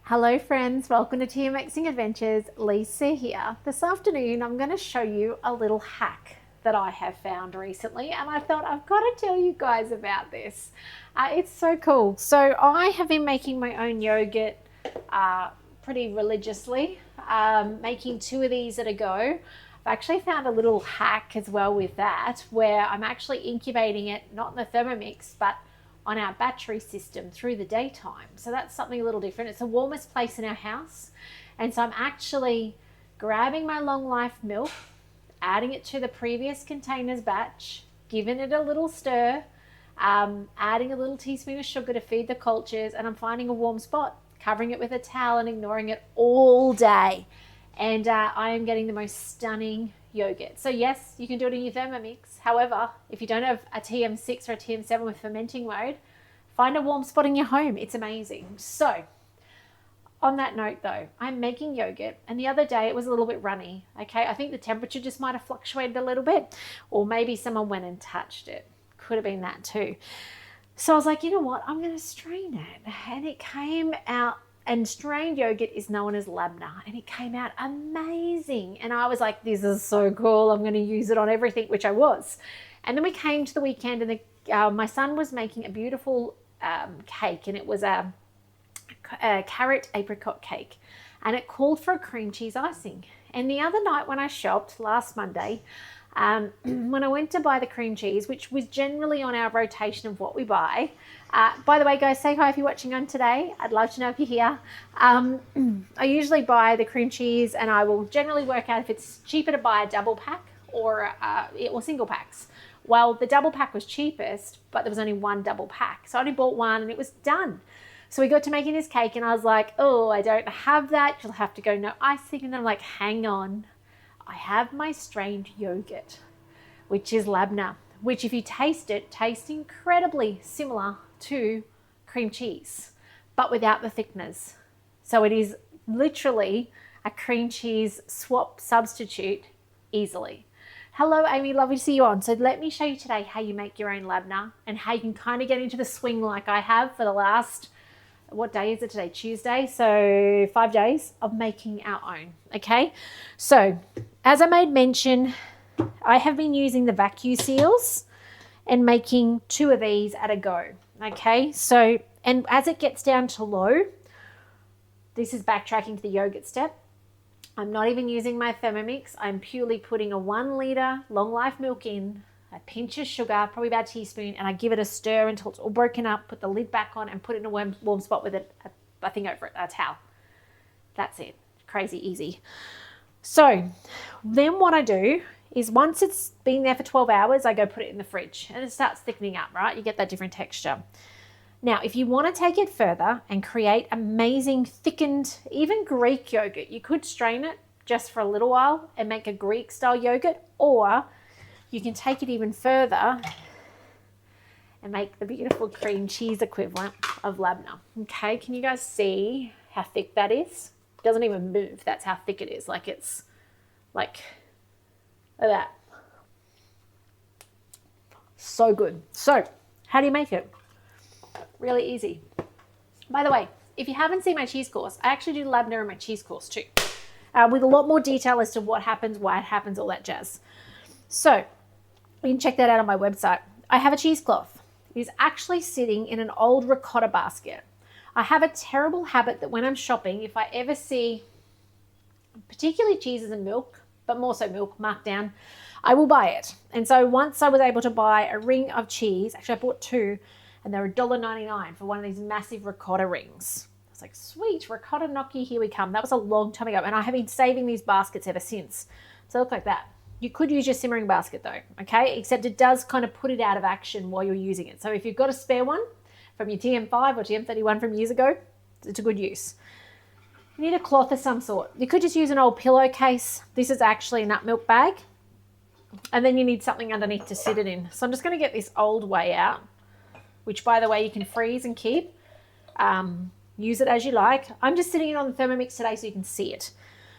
Hello friends, welcome to TM Adventures. Lisa here. This afternoon I'm going to show you a little hack that I have found recently, and I thought I've got to tell you guys about this. It's so cool. So I have been making my own yogurt pretty religiously, making 2 of these at a go. I've actually found a little hack as well with that, where I'm actually incubating it not in the Thermomix but on our battery system through the daytime. So that's something a little different. It's the warmest place in our house. And so I'm actually grabbing my long life milk, adding it to the previous container's batch, giving it a little stir, adding a little teaspoon of sugar to feed the cultures, and I'm finding a warm spot, covering it with a towel and ignoring it all day. And I am getting the most stunning yogurt. So yes, you can do it in your Thermomix. However, if you don't have a TM6 or a TM7 with fermenting mode, find a warm spot in your home. It's amazing. So on that note though, I'm making yogurt, and the other day it was a little bit runny. Okay, I think the temperature just might have fluctuated a little bit, or maybe someone went and touched it. Could have been that too. So I was like, you know what, I'm going to strain it. And it came out, and strained yogurt is known as labna, and it came out amazing. And I was like, this is so cool. I'm going to use it on everything, which I was. And then we came to the weekend, and my son was making a beautiful cake, and it was a carrot apricot cake, and it called for a cream cheese icing. And the other night when I shopped last Monday, when I went to buy the cream cheese, which was generally on our rotation of what we buy. By the way, guys, say hi if you're watching on today. I'd love to know if you're here. I usually buy the cream cheese, and I will generally work out if it's cheaper to buy a double pack or single packs. Well, the double pack was cheapest, but there was only one double pack. So I only bought one and it was done. So we got to making this cake, and I was like, oh, I don't have that. You'll have to go no icing. And then I'm like, hang on. I have my strained yogurt, which is labna, which if you taste it, tastes incredibly similar to cream cheese, but without the thickeners. So it is literally a cream cheese swap substitute easily. Hello, Amy, lovely to see you on. So let me show you today how you make your own labna and how you can kind of get into the swing like I have for the last, what day is it today? Tuesday. So 5 days of making our own. Okay. So as I made mention, I have been using the vacuum seals and making 2 of these at a go. Okay. So, and as it gets down to low, this is backtracking to the yogurt step. I'm not even using my Thermomix. I'm purely putting a 1 litre long life milk in, a pinch of sugar, probably about a teaspoon, and I give it a stir until it's all broken up, put the lid back on, and put it in a warm spot with a thing over it, a towel. That's it. Crazy easy. So then what I do is once it's been there for 12 hours, I go put it in the fridge, and it starts thickening up, right? You get that different texture. Now, if you want to take it further and create amazing thickened, even Greek yogurt, you could strain it just for a little while and make a Greek style yogurt, or you can take it even further and make the beautiful cream cheese equivalent of labna. Okay, can you guys see how thick that is? It doesn't even move. That's how thick it is. Like it's like that. So good. So how do you make it? Really easy. By the way, if you haven't seen my cheese course, I actually do labna in my cheese course too, with a lot more detail as to what happens, why it happens, all that jazz. So you can check that out on my website. I have a cheesecloth. It is actually sitting in an old ricotta basket. I have a terrible habit that when I'm shopping, if I ever see particularly cheeses and milk, but more so milk marked down, I will buy it. And so once I was able to buy a ring of cheese, actually I bought 2, and they're $1.99 for one of these massive ricotta rings. I was like, sweet, ricotta gnocchi, here we come. That was a long time ago, and I have been saving these baskets ever since. So they look like that. You could use your simmering basket though, okay? Except it does kind of put it out of action while you're using it. So if you've got a spare one from your TM5 or TM31 from years ago, it's a good use. You need a cloth of some sort. You could just use an old pillowcase. This is actually a nut milk bag. And then you need something underneath to sit it in. So I'm just going to get this old way out, which by the way, you can freeze and keep. Use it as you like. I'm just sitting it on the Thermomix today so you can see it.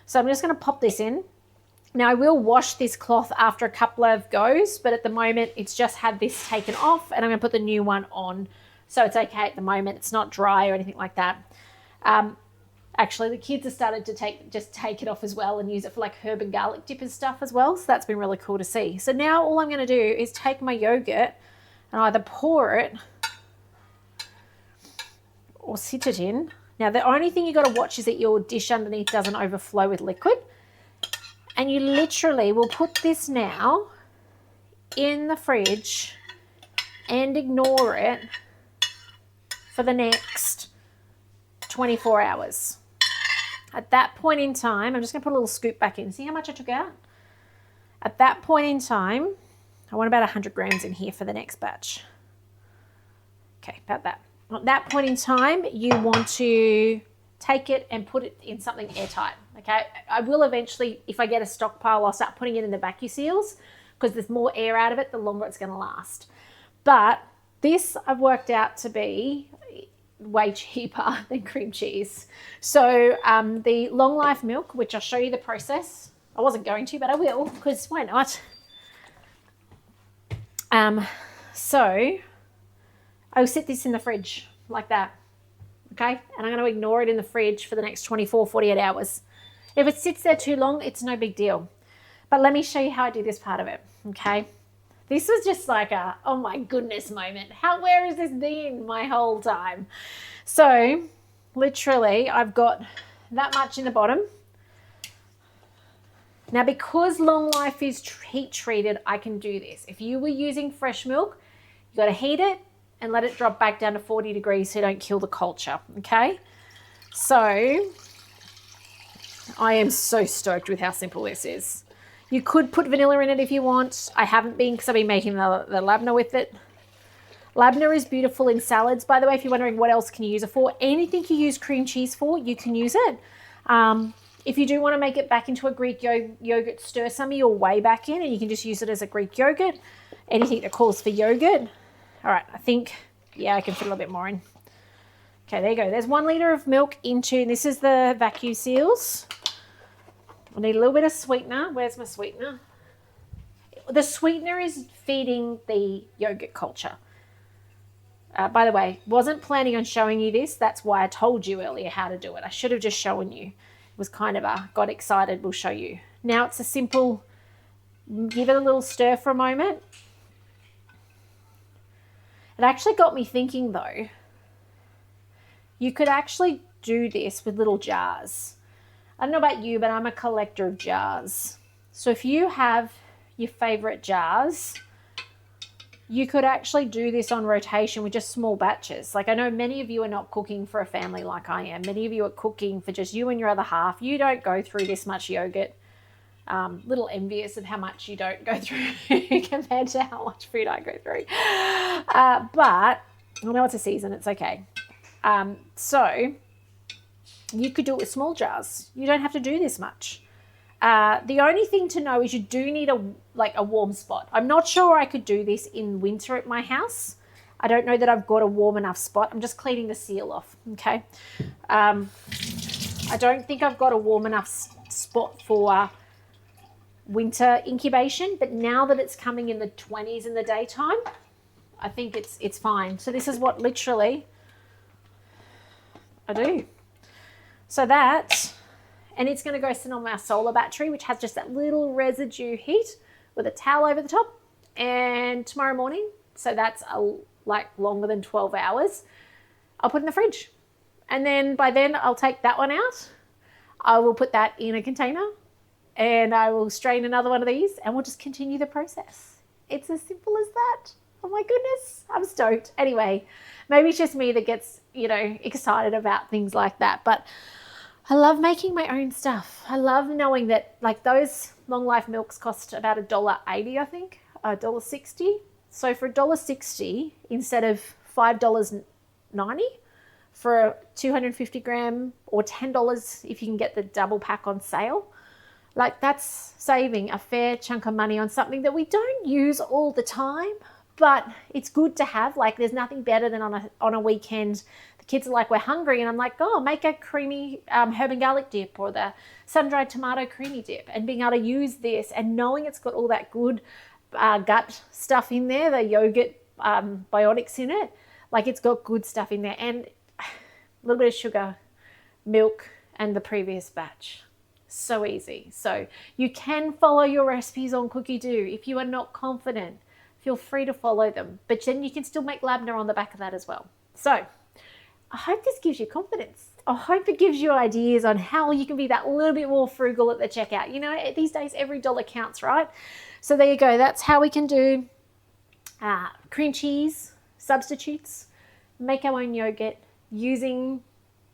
So I'm just going to pop this in. Now I will wash this cloth after a couple of goes, but at the moment it's just had this taken off, and I'm going to put the new one on. So it's okay at the moment. It's not dry or anything like that. Actually, the kids have started to take it off as well and use it for like herb and garlic dip and stuff as well. So that's been really cool to see. So now all I'm going to do is take my yogurt and either pour it or sit it in. Now, the only thing you got to watch is that your dish underneath doesn't overflow with liquid. And you literally will put this now in the fridge and ignore it for the next 24 hours. At that point in time, I'm just going to put a little scoop back in. See how much I took out? At that point in time, I want about 100 grams in here for the next batch. Okay, about that. At that point in time, you want to take it and put it in something airtight. Okay, I will eventually, if I get a stockpile, I'll start putting it in the vacuum seals because there's more air out of it, the longer it's going to last. But this I've worked out to be way cheaper than cream cheese. So the long life milk, which I'll show you the process. I wasn't going to, but I will because why not? So I'll sit this in the fridge like that. Okay, and I'm going to ignore it in the fridge for the next 24, 48 hours. If it sits there too long, it's no big deal. But let me show you how I do this part of it, okay? This was just like a, oh my goodness moment. Where has this been my whole time? So literally I've got that much in the bottom. Now, because long life is heat treated, I can do this. If you were using fresh milk, you got to heat it and let it drop back down to 40 degrees so you don't kill the culture, okay? So I am so stoked with how simple this is. You could put vanilla in it if you want. I haven't been because I've been making the labneh with it. Labneh is beautiful in salads, by the way, if you're wondering what else can you use it for. Anything you use cream cheese for, you can use it. If you do want to make it back into a Greek yogurt, stir some of your whey back in and you can just use it as a Greek yogurt. Anything that calls for yogurt. All right, I think, yeah, I can fit a little bit more in. Okay, there you go. There's 1 litre of milk into, this is the vacuum seals. I need a little bit of sweetener. Where's my sweetener? The sweetener is feeding the yogurt culture. By the way, wasn't planning on showing you this. That's why I told you earlier how to do it. I should have just shown you. It was kind of got excited, we'll show you. Now it's a simple, give it a little stir for a moment. It actually got me thinking though, you could actually do this with little jars. I don't know about you, but I'm a collector of jars. So if you have your favorite jars, you could actually do this on rotation with just small batches. Like I know many of you are not cooking for a family like I am. Many of you are cooking for just you and your other half. You don't go through this much yogurt. Little envious of how much you don't go through compared to how much food I go through. But I know it's a season, it's okay. So you could do it with small jars. You don't have to do this much. The only thing to know is you do need a warm spot. I'm not sure I could do this in winter at my house. I don't know that I've got a warm enough spot. I'm just cleaning the seal off, okay? I don't think I've got a warm enough spot for winter incubation, but now that it's coming in the 20s in the daytime, I think it's fine. So this is what literally I do. So that, and it's going to go sit on my solar battery, which has just that little residue heat with a towel over the top. And tomorrow morning, so that's like longer than 12 hours, I'll put in the fridge. And then by then I'll take that one out. I will put that in a container and I will strain another one of these and we'll just continue the process. It's as simple as that. Oh my goodness, I'm stoked. Anyway, maybe it's just me that gets, excited about things like that. But I love making my own stuff. I love knowing that like those long life milks cost about $1.80, I think, $1.60. So for $1.60 instead of $5.90 for a 250 gram or $10 if you can get the double pack on sale, like that's saving a fair chunk of money on something that we don't use all the time, but it's good to have. Like there's nothing better than on a weekend. The kids are like, we're hungry. And I'm like, oh, make a creamy herb and garlic dip or the sun-dried tomato creamy dip, and being able to use this and knowing it's got all that good gut stuff in there, the yogurt biotics in it. Like it's got good stuff in there and a little bit of sugar, milk, and the previous batch. So easy. So you can follow your recipes on Cookidoo. If you are not confident, feel free to follow them. But then you can still make labneh on the back of that as well. So I hope this gives you confidence. I hope it gives you ideas on how you can be that little bit more frugal at the checkout. You know, these days every dollar counts, right? So there you go. That's how we can do cream cheese substitutes, make our own yogurt using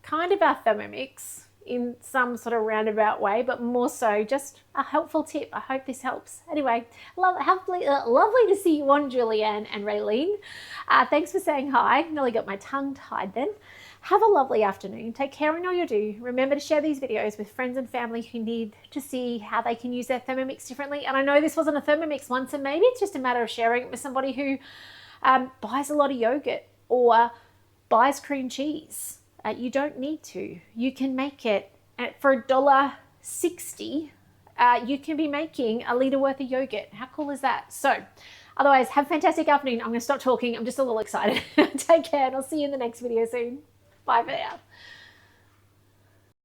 kind of our Thermomix in some sort of roundabout way, but more so just a helpful tip. I hope this helps. Anyway, lovely to see you on, Julianne and Raylene. Thanks for saying hi. Nearly got my tongue tied then. Have a lovely afternoon. Take care in all you do. Remember to share these videos with friends and family who need to see how they can use their Thermomix differently. And I know this wasn't a Thermomix one, so maybe it's just a matter of sharing it with somebody who buys a lot of yogurt or buys cream cheese. You don't need to. You can make it for $1.60. You can be making a litre worth of yogurt. How cool is that? So otherwise, have a fantastic afternoon. I'm going to stop talking. I'm just a little excited. Take care, and I'll see you in the next video soon. Bye for now.